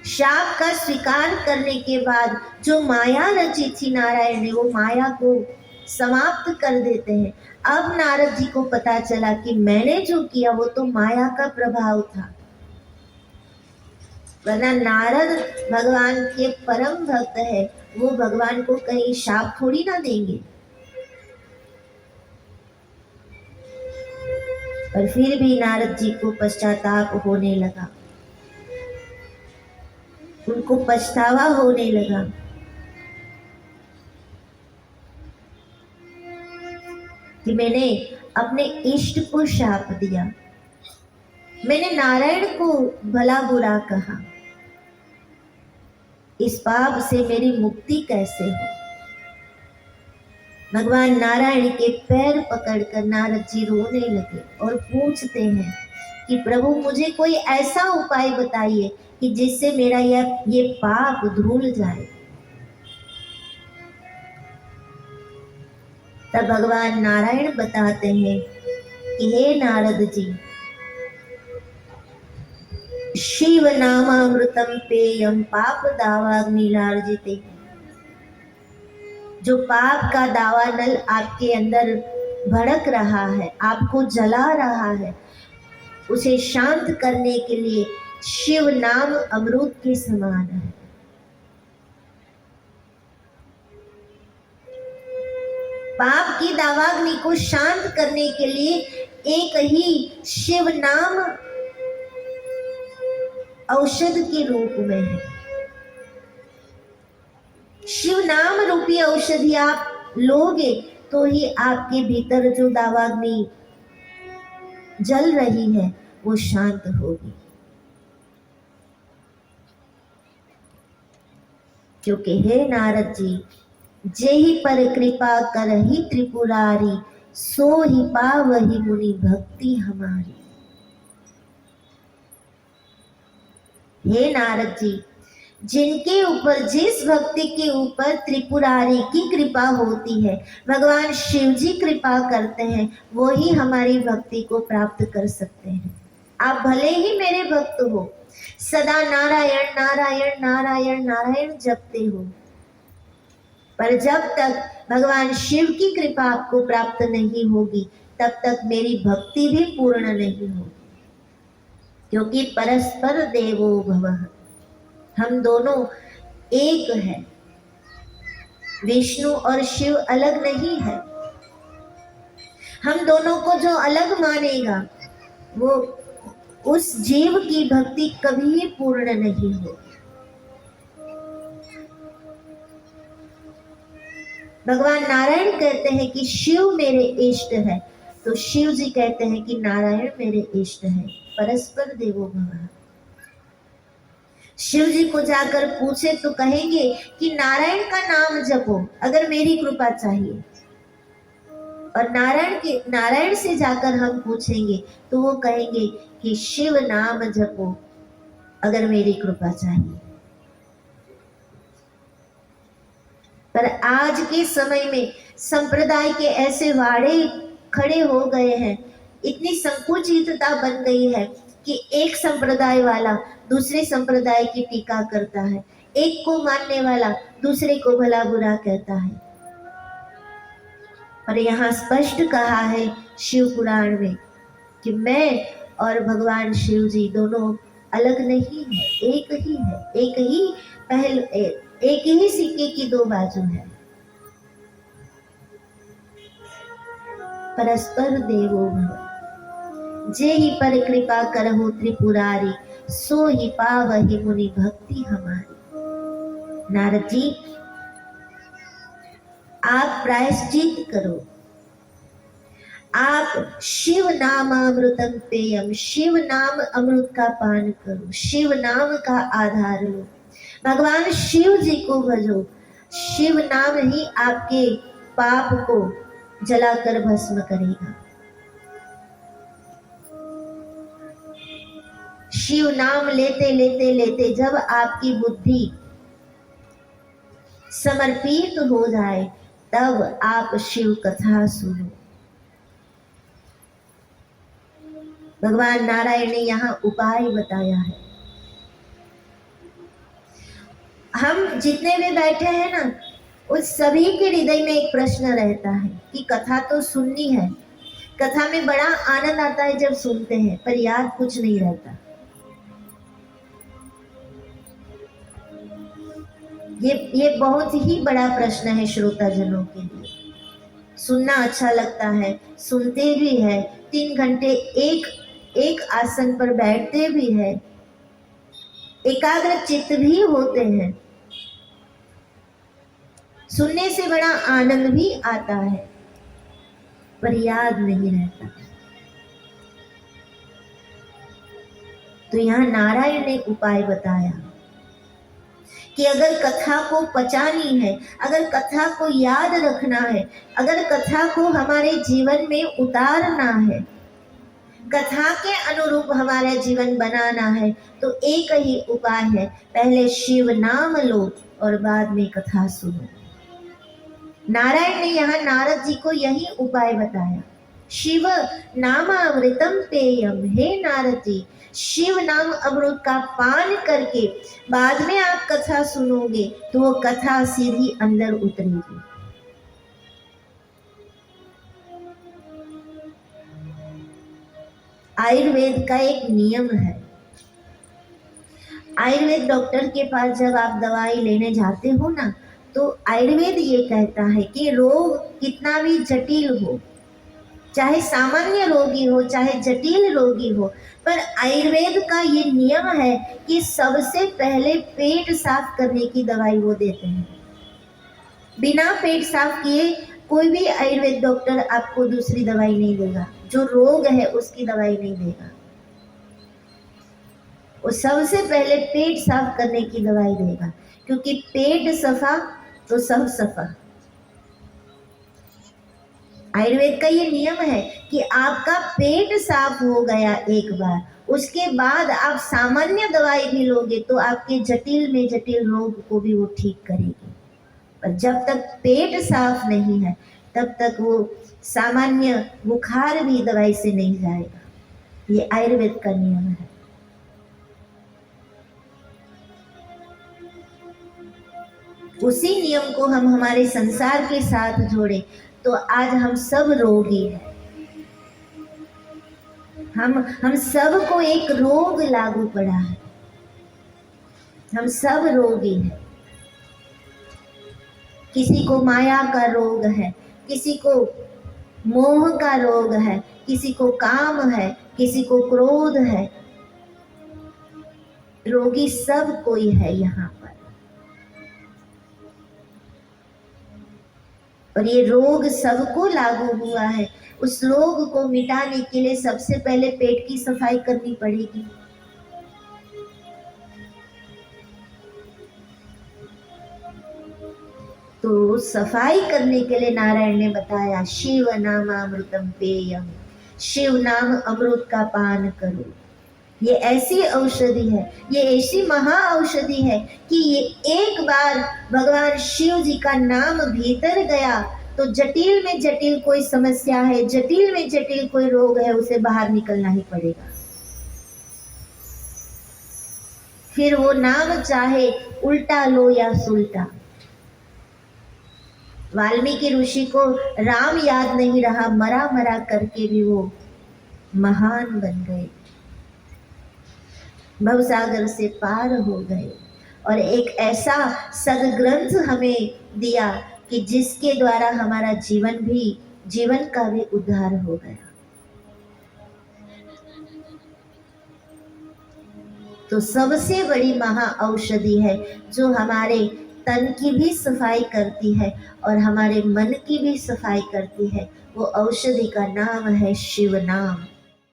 शाप का स्वीकार करने के बाद जो माया रची थी नारायण ने, वो माया को समाप्त कर देते हैं। अब नारद जी को पता चला कि मैंने जो किया वो तो माया का प्रभाव था, वरना नारद भगवान के परम भक्त है, वो भगवान को कहीं शाप थोड़ी ना देंगे। पर फिर भी नारद जी को पश्चाताप होने लगा, उनको पछतावा होने लगा कि मैंने अपने इष्ट को शाप दिया, मैंने नारायण को भला बुरा कहा, इस पाप से मेरी मुक्ति कैसे हो। भगवान नारायण के पैर पकड़कर नारद जी रोने लगे और पूछते हैं कि प्रभु मुझे कोई ऐसा उपाय बताइए कि जिससे मेरा ये पाप धुल जाए। तब भगवान नारायण बताते हैं कि हे नारद जी, शिव नामामृतम पेयम पाप दावाग्निलार्जिते। जो पाप का दावा नल आपके अंदर भड़क रहा है, आपको जला रहा है, उसे शांत करने के लिए शिव नाम अमृत के समान है। पाप की दावाग्नि को शांत करने के लिए एक ही शिव नाम औषध के रूप में है। शिव नाम रूपी औषधि आप लोगे तो ही आपके भीतर जो दावाग्नि जल रही है वो शांत होगी। क्योंकि हे नारद जी, जेहि पर कृपा करहि त्रिपुरारी, सो ही पावहि मुनि भक्ति हमारी। हे नारद जी, जिनके ऊपर, जिस भक्ति के ऊपर त्रिपुरारी की कृपा होती है, भगवान शिव जी कृपा करते हैं, वो ही हमारी भक्ति को प्राप्त कर सकते हैं। आप भले ही मेरे भक्त हो, सदा नारायण नारायण नारायण नारायण जपते हो, पर जब तक भगवान शिव की कृपा आपको प्राप्त नहीं होगी तब तक मेरी भक्ति भी पूर्ण नहीं होगी। क्योंकि परस्पर देवो भवः, हम दोनों एक है, विष्णु और शिव अलग नहीं है। हम दोनों को जो अलग मानेगा वो उस जीव की भक्ति कभी पूर्ण नहीं होगी। भगवान नारायण कहते हैं कि शिव मेरे इष्ट है, तो शिव जी कहते हैं कि नारायण मेरे इष्ट है। परस्पर देवो भवः। शिव जी को जाकर पूछे तो कहेंगे कि नारायण का नाम जपो अगर मेरी कृपा चाहिए, और नारायण से जाकर हम पूछेंगे तो वो कहेंगे कि शिव नाम जपो अगर मेरी कृपा चाहिए। पर आज के समय में संप्रदाय के ऐसे वाड़े खड़े हो गए हैं, इतनी संकुचितता बन गई है कि एक संप्रदाय वाला दूसरे संप्रदाय की टीका करता है, एक को मानने वाला दूसरे को भला बुरा कहता है। और यहाँ स्पष्ट कहा है शिव पुराण में कि मैं और भगवान शिव जी दोनों अलग नहीं है, एक ही है, एक ही पहल, एक ही सिक्के की दो बाजू है। परस्पर देवो भव, जे ही पर कृपा करहु त्रिपुरारी, सो ही पावहि मुनि भक्ति हमारी। नारद जी, आप प्रायश्चित करो, आप शिव नाम अमृतम पेयम, शिव नाम अमृत का पान करो, शिव नाम का आधार लो, भगवान शिव जी को भजो। शिव नाम ही आपके पाप को जलाकर भस्म करेगा। शिव नाम लेते लेते लेते जब आपकी बुद्धि समर्पित हो जाए तब आप शिव कथा सुनो। भगवान नारायण ने यहाँ उपाय बताया है। हम जितने भी बैठे हैं ना, उस सभी के हृदय में एक प्रश्न रहता है कि कथा तो सुननी है, कथा में बड़ा आनंद आता है जब सुनते हैं, पर याद कुछ नहीं रहता। ये बहुत ही बड़ा प्रश्न है श्रोता जनों के लिए। सुनना अच्छा लगता है, सुनते भी है, 3 घंटे एक आसन पर बैठते भी है, एकाग्र चित्त भी होते हैं, सुनने से बड़ा आनंद भी आता है, पर याद नहीं रहता। तो यहाँ नारायण ने उपाय बताया कि अगर कथा को पचानी है, अगर कथा को याद रखना है, अगर कथा को हमारे जीवन में उतारना है, कथा के अनुरूप हमारा जीवन बनाना है, तो एक ही उपाय है, पहले शिव नाम लो और बाद में कथा सुनो। नारायण ने यहाँ नारद जी को यही उपाय बताया। शिव नामामृतम पेयम, हे नारद जी, शिव नाम अमृत का पान करके बाद में आप कथा सुनोगे तो वो कथा सीधी अंदर उतरेगी। आयुर्वेद का एक नियम है। आयुर्वेद डॉक्टर के पास जब आप दवाई लेने जाते हो ना, तो आयुर्वेद ये कहता है कि रोग कितना भी जटिल हो, चाहे सामान्य रोगी हो चाहे जटिल रोगी हो, पर आयुर्वेद का ये नियम है कि सबसे पहले पेट साफ करने की दवाई वो देते हैं। बिना पेट साफ किए कोई भी आयुर्वेद डॉक्टर आपको दूसरी दवाई नहीं देगा, जो रोग है उसकी दवाई नहीं देगा। वो सबसे पहले पेट साफ करने की दवाई देगा, क्योंकि पेट सफा तो सब सफा। आयुर्वेद का ये नियम है कि आपका पेट साफ हो गया एक बार, उसके बाद आप सामान्य दवाई भी लोगे तो आपके जटिल में जटिल रोग को भी वो ठीक करेगी। पर जब तक पेट साफ नहीं है तब तक वो सामान्य बुखार भी दवाई से नहीं जाएगा। ये आयुर्वेद का नियम है। उसी नियम को हम हमारे संसार के साथ जोड़े तो आज हम सब रोगी हैं। हम सब को एक रोग लागू पड़ा है, हम सब रोगी हैं। किसी को माया का रोग है, किसी को मोह का रोग है, किसी को काम है, किसी को क्रोध है। रोगी सब कोई है यहाँ पर। और ये रोग सबको लागू हुआ है। उस रोग को मिटाने के लिए सबसे पहले पेट की सफाई करनी पड़ेगी। तो सफाई करने के लिए नारायण ने बताया शिव नामामृतम पेयम, शिव नाम अमृत का पान करो। ये ऐसी औषधि है, ये ऐसी महा औषधि है कि ये एक बार भगवान शिव जी का नाम भीतर गया तो जटिल में जटिल कोई समस्या है, जटिल में जटिल कोई रोग है, उसे बाहर निकलना ही पड़ेगा। फिर वो नाम चाहे उल्टा लो या सुल्टा। वाल्मीकि ऋषि को राम याद नहीं रहा, मरा मरा करके भी वो महान बन गए, भवसागर से पार हो गए और एक ऐसा सदग्रंथ हमें दिया कि जिसके द्वारा हमारा जीवन का भी उद्धार हो गया। तो सबसे बड़ी महा औषधि है जो हमारे तन की भी सफाई करती है और हमारे मन की भी सफाई करती है। वो औषधि का नाम है शिव नाम।